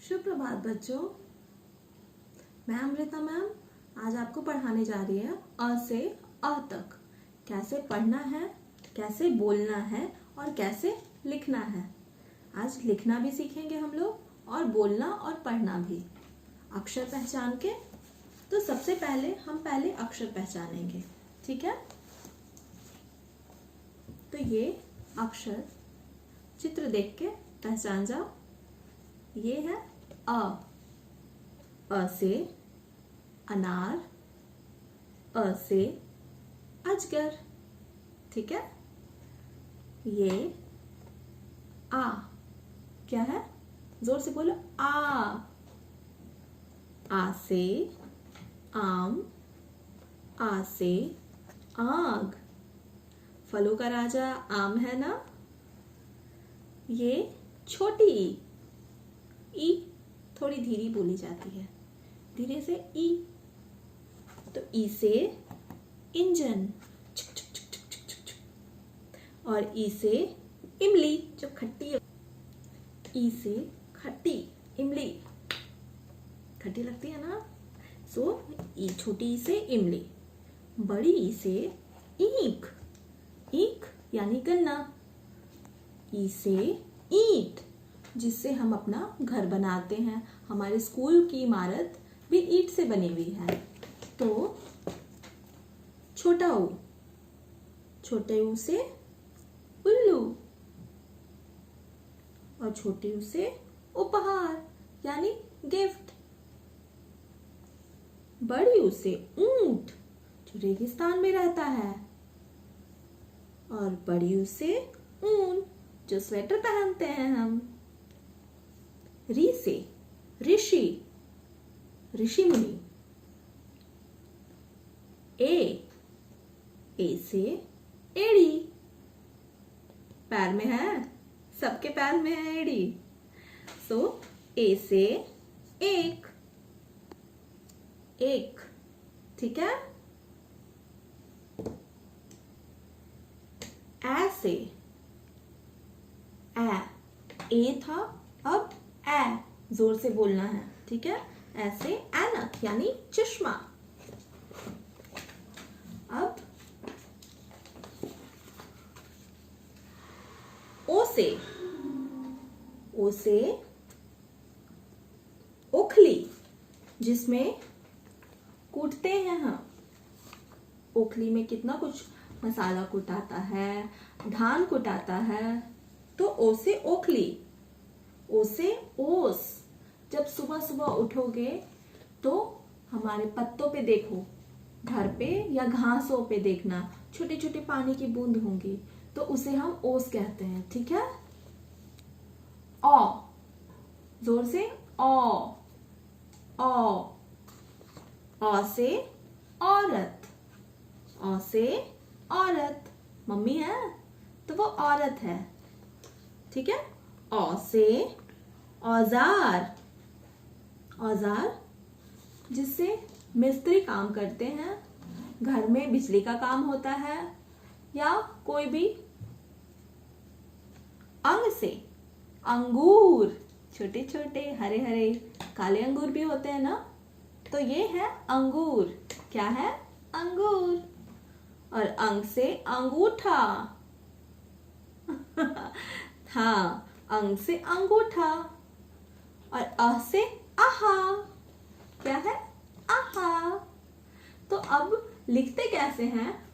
सुप्रभात बच्चों। मैं अमृता मैम आज आपको पढ़ाने जा रही है अ से अ तक। कैसे पढ़ना है, कैसे बोलना है और कैसे लिखना है। आज लिखना भी सीखेंगे हम लोग और बोलना और पढ़ना भी, अक्षर पहचान के। तो सबसे पहले हम अक्षर पहचानेंगे, ठीक है। तो ये अक्षर चित्र देख के पहचान जाओ। ये है अ से अनार, अ से अजगर, ठीक है। ये आ, क्या है, जोर से बोलो आ से आम, आ से आग, फलों का राजा आम है ना। ये छोटी ई थोड़ी धीरे बोली जाती है, धीरे से ई। तो ई से इंजन, और ई से इमली जो खट्टी है। ई से खट्टी, इमली खट्टी लगती है ना। सो ई, छोटी ई से इमली, बड़ी ई से ईख, ईख यानी गन्ना। ई से ईंट, जिससे हम अपना घर बनाते हैं। हमारे स्कूल की इमारत भी ईंट से बनी हुई है। तो छोटा ऊ, छोटे ऊ से उल्लू, और छोटे ऊ से उपहार यानी गिफ्ट। बड़ी ऊ से ऊंट जो रेगिस्तान में रहता है, और बड़ी ऊ से ऊन जो स्वेटर पहनते हैं हम। री से ऋषि, ऋषि मुनि। ए से एड़ी, पैर में है, सबके पैर में है एड़ी। सो ए से एक, एक, ठीक है। ए से ए था, अब ए जोर से बोलना है, ठीक है। ऐसे ऐनक यानी चश्मा। अब ओ से ओखली, जिसमें कूटते हैं हम। ओखली में कितना कुछ मसाला कुटाता है, धान कुटाता है। तो ओ से ओखली। ओ से ओस, जब सुबह सुबह उठोगे तो हमारे पत्तों पे देखो, घर पे या घासों पे देखना, छोटे छोटे पानी की बूंद होंगी, तो उसे हम ओस कहते हैं, ठीक है। औ, जोर से औ, औ से औरत, औ से औरत, मम्मी है तो वो औरत है, ठीक है। औ से औजार, औजार जिससे मिस्त्री काम करते हैं, घर में बिजली का काम होता है, या कोई भी। अंग से अंगूर, छोटे छोटे हरे हरे काले अंगूर भी होते हैं ना। तो ये है अंगूर, क्या है, अंगूर। और अंग से अंगूठा हाँ, अंग से अंगूठा। और अ से आहा, क्या है, आहा। तो अब लिखते कैसे हैं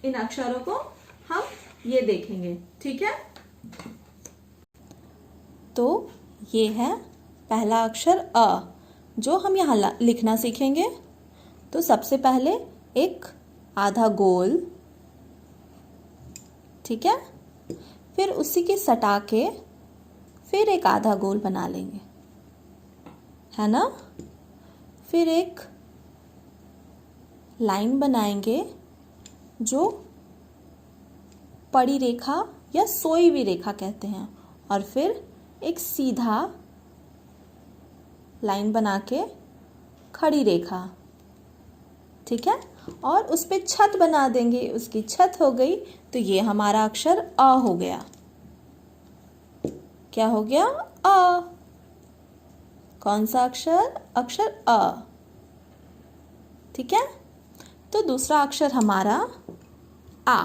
इन अक्षरों को, हम ये देखेंगे, ठीक है। तो ये है पहला अक्षर अ, जो हम यहाँ लिखना सीखेंगे। तो सबसे पहले एक आधा गोल, ठीक है। फिर उसी के सटा के फिर एक आधा गोल बना लेंगे, है ना। फिर एक लाइन बनाएंगे जो पड़ी रेखा या सोई हुई रेखा कहते हैं, और फिर एक सीधा लाइन बना के खड़ी रेखा, ठीक है। और उस पे छत बना देंगे, उसकी छत हो गई। तो ये हमारा अक्षर अ हो गया। क्या हो गया, अ। कौन सा अक्षर? अक्षर अ। ठीक है, तो दूसरा अक्षर हमारा आ।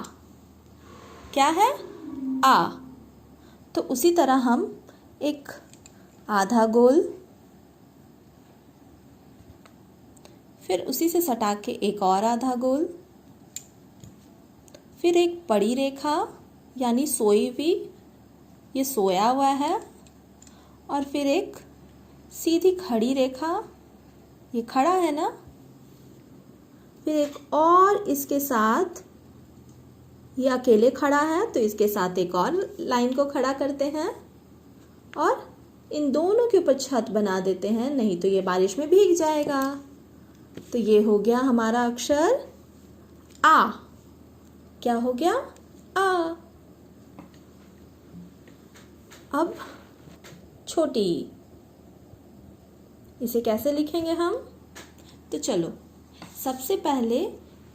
क्या है? आ। तो उसी तरह हम एक आधा गोल, फिर उसी से सटा के एक और आधा गोल, फिर एक बड़ी रेखा यानी सोई हुई, ये सोया हुआ है, और फिर एक सीधी खड़ी रेखा, ये खड़ा है ना, फिर एक और इसके साथ, ये अकेले खड़ा है तो इसके साथ एक और लाइन को खड़ा करते हैं और इन दोनों के ऊपर छत बना देते हैं, नहीं तो ये बारिश में भीग जाएगा। तो ये हो गया हमारा अक्षर आ। क्या हो गया? आ। अब छोटी ई, इसे कैसे लिखेंगे हम? तो चलो सबसे पहले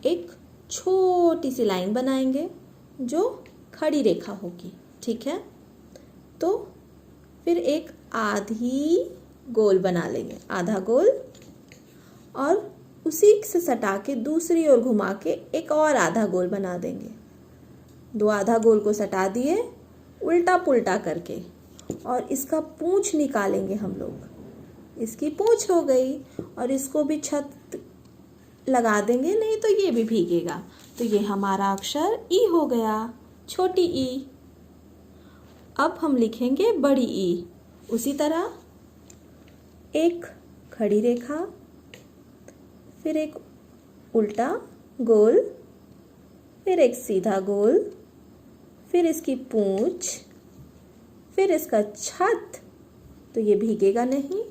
एक छोटी सी लाइन बनाएंगे जो खड़ी रेखा होगी। ठीक है, तो फिर एक आधी गोल बना लेंगे, आधा गोल, और उसी से सटा के दूसरी ओर घुमा के एक और आधा गोल बना देंगे। दो आधा गोल को सटा दिए उल्टा पुल्टा करके, और इसका पूंछ निकालेंगे हम लोग। इसकी पूंछ हो गई, और इसको भी छत लगा देंगे, नहीं तो ये भी भीगेगा। तो ये हमारा अक्षर ई हो गया, छोटी ई। अब हम लिखेंगे बड़ी ई। उसी तरह एक खड़ी रेखा, फिर एक उल्टा गोल, फिर एक सीधा गोल, फिर इसकी पूंछ, फिर इसका छत, तो ये भीगेगा नहीं,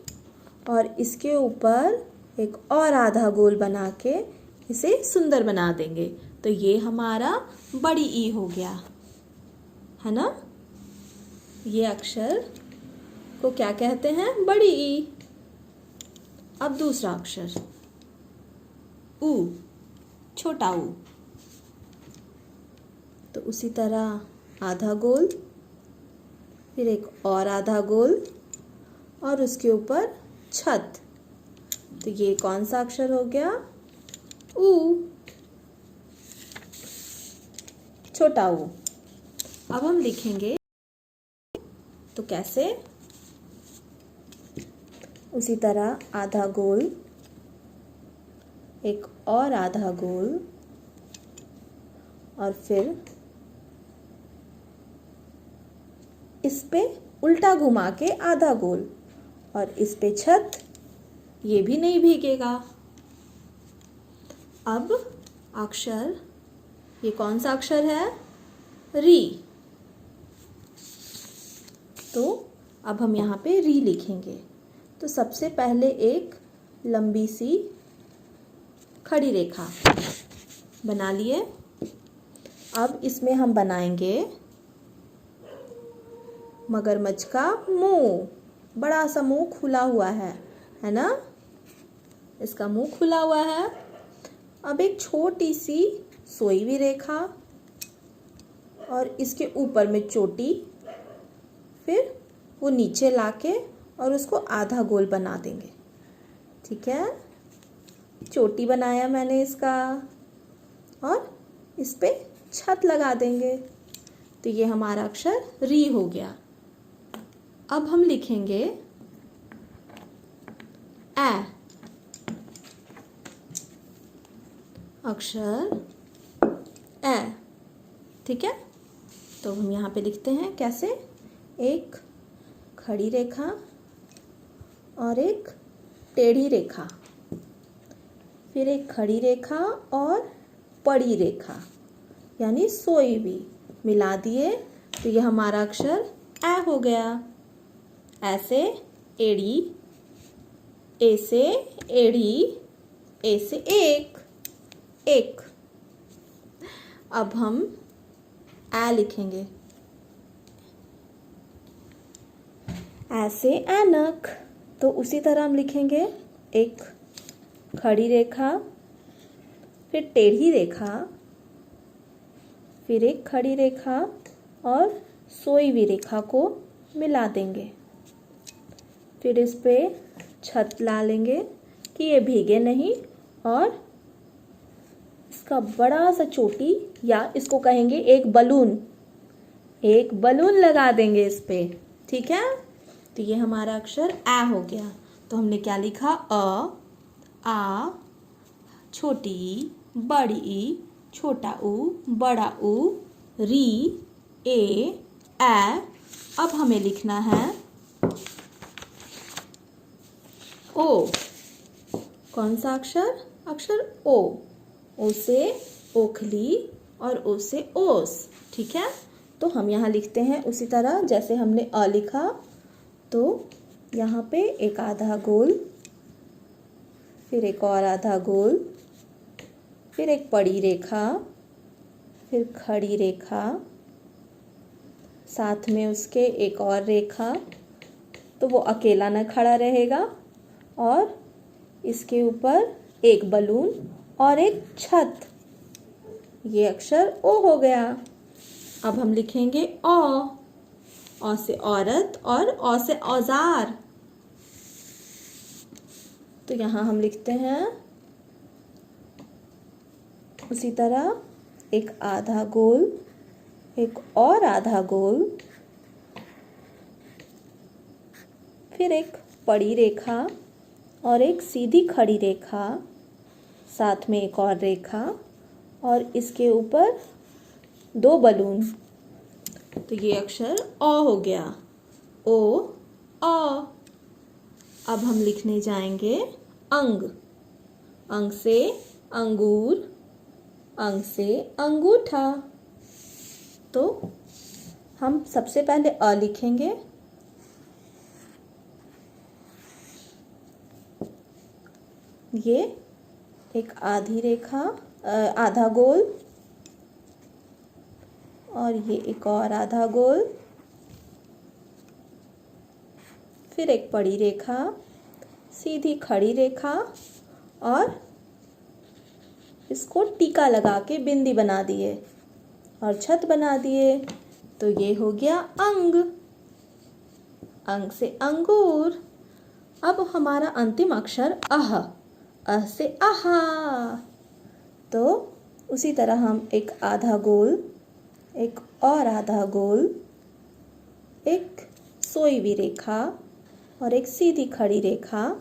और इसके ऊपर एक और आधा गोल बना के इसे सुंदर बना देंगे। तो ये हमारा बड़ी ई हो गया, है ना। ये अक्षर को क्या कहते हैं? बड़ी ई। अब दूसरा अक्षर ऊ, छोटा ऊ। तो उसी तरह आधा गोल, फिर एक और आधा गोल, और उसके ऊपर छत। तो ये कौन सा अक्षर हो गया? ऊ, छोटा ऊ। अब हम लिखेंगे तो कैसे? उसी तरह आधा गोल, एक और आधा गोल, और फिर इस पे उल्टा घुमा के आधा गोल, और इस पे छत, ये भी नहीं भीगेगा। अब अक्षर, ये कौन सा अक्षर है? री। तो अब हम यहाँ पे री लिखेंगे। तो सबसे पहले एक लंबी सी खड़ी रेखा बना लिए। अब इसमें हम बनाएंगे मगरमच्छ का मुंह। बड़ा सा मुंह खुला हुआ है ना? इसका मुंह खुला हुआ है। अब एक छोटी सी सोई हुई रेखा, और इसके ऊपर में चोटी, फिर वो नीचे लाके और उसको आधा गोल बना देंगे। ठीक है, चोटी बनाया मैंने इसका, और इस पे छत लगा देंगे। तो ये हमारा अक्षर री हो गया। अब हम लिखेंगे ए। अक्षर ए। ठीक है, तो हम यहाँ पे लिखते हैं कैसे? एक खड़ी रेखा और एक टेढ़ी रेखा, फिर एक खड़ी रेखा और पड़ी रेखा यानी सोई हुई, मिला दिए तो ये हमारा अक्षर ए हो गया। ऐसे एड़ी, ए से एड़ी, ए से एक, एक। अब हम ए लिखेंगे। ऐसे ऐनक, तो उसी तरह हम लिखेंगे एक खड़ी रेखा, फिर टेढ़ी रेखा, फिर एक खड़ी रेखा और सोई हुई रेखा को मिला देंगे। फिर इस पे छत ला लेंगे कि ये भीगे नहीं, और इसका बड़ा सा चोटी या इसको कहेंगे एक बलून लगा देंगे इस पे। ठीक है, तो ये हमारा अक्षर ए हो गया। तो हमने क्या लिखा? अ, आ, छोटी ई, बड़ी ई, छोटा ऊ, बड़ा ऊ, री, ए, अब हमें लिखना है ओ। कौन सा अक्षर? अक्षर ओ। ओ से ओखली और ओ से ओस। ठीक है, तो हम यहाँ लिखते हैं उसी तरह जैसे हमने अ लिखा। तो यहाँ पे एक आधा गोल, फिर एक और आधा गोल, फिर एक पड़ी रेखा, फिर खड़ी रेखा, साथ में उसके एक और रेखा, तो वो अकेला न खड़ा रहेगा, और इसके ऊपर एक बलून और एक छत। ये अक्षर ओ हो गया। अब हम लिखेंगे ओ से औरत और ओ से औजार। तो यहाँ हम लिखते हैं उसी तरह एक आधा गोल, एक और आधा गोल, फिर एक पड़ी रेखा और एक सीधी खड़ी रेखा, साथ में एक और रेखा, और इसके ऊपर 2 बलून। तो ये अक्षर ओ हो गया। ओ, अ। अब हम लिखने जाएंगे अंग। अंग से अंगूर, अंग से अंगूठा। तो हम सबसे पहले अ लिखेंगे, ये एक आधी रेखा, आधा गोल, और ये एक और आधा गोल, फिर एक पड़ी रेखा, सीधी खड़ी रेखा, और इसको टीका लगा के बिंदी बना दिए और छत बना दिए। तो ये हो गया अंग। अंग से अंगूर। अब हमारा अंतिम अक्षर अह। अह से आहा। तो उसी तरह हम एक आधा गोल, एक और आधा गोल, एक सोई हुई रेखा और एक सीधी खड़ी रेखा,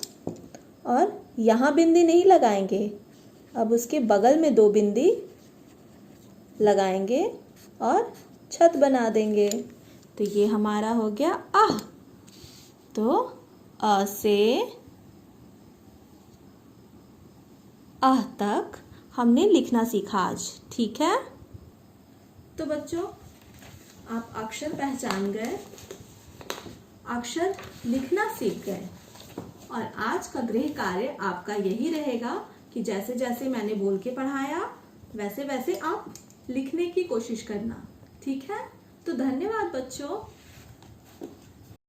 और यहाँ बिंदी नहीं लगाएंगे, अब उसके बगल में 2 बिंदी लगाएंगे और छत बना देंगे। तो ये हमारा हो गया आह। तो अ से आह तक हमने लिखना सीखा आज। ठीक है, तो बच्चों आप अक्षर पहचान गए, अक्षर लिखना सीख गए, और आज का गृह कार्य आपका यही रहेगा कि जैसे जैसे मैंने बोल के पढ़ाया वैसे वैसे आप लिखने की कोशिश करना। ठीक है, तो धन्यवाद बच्चों।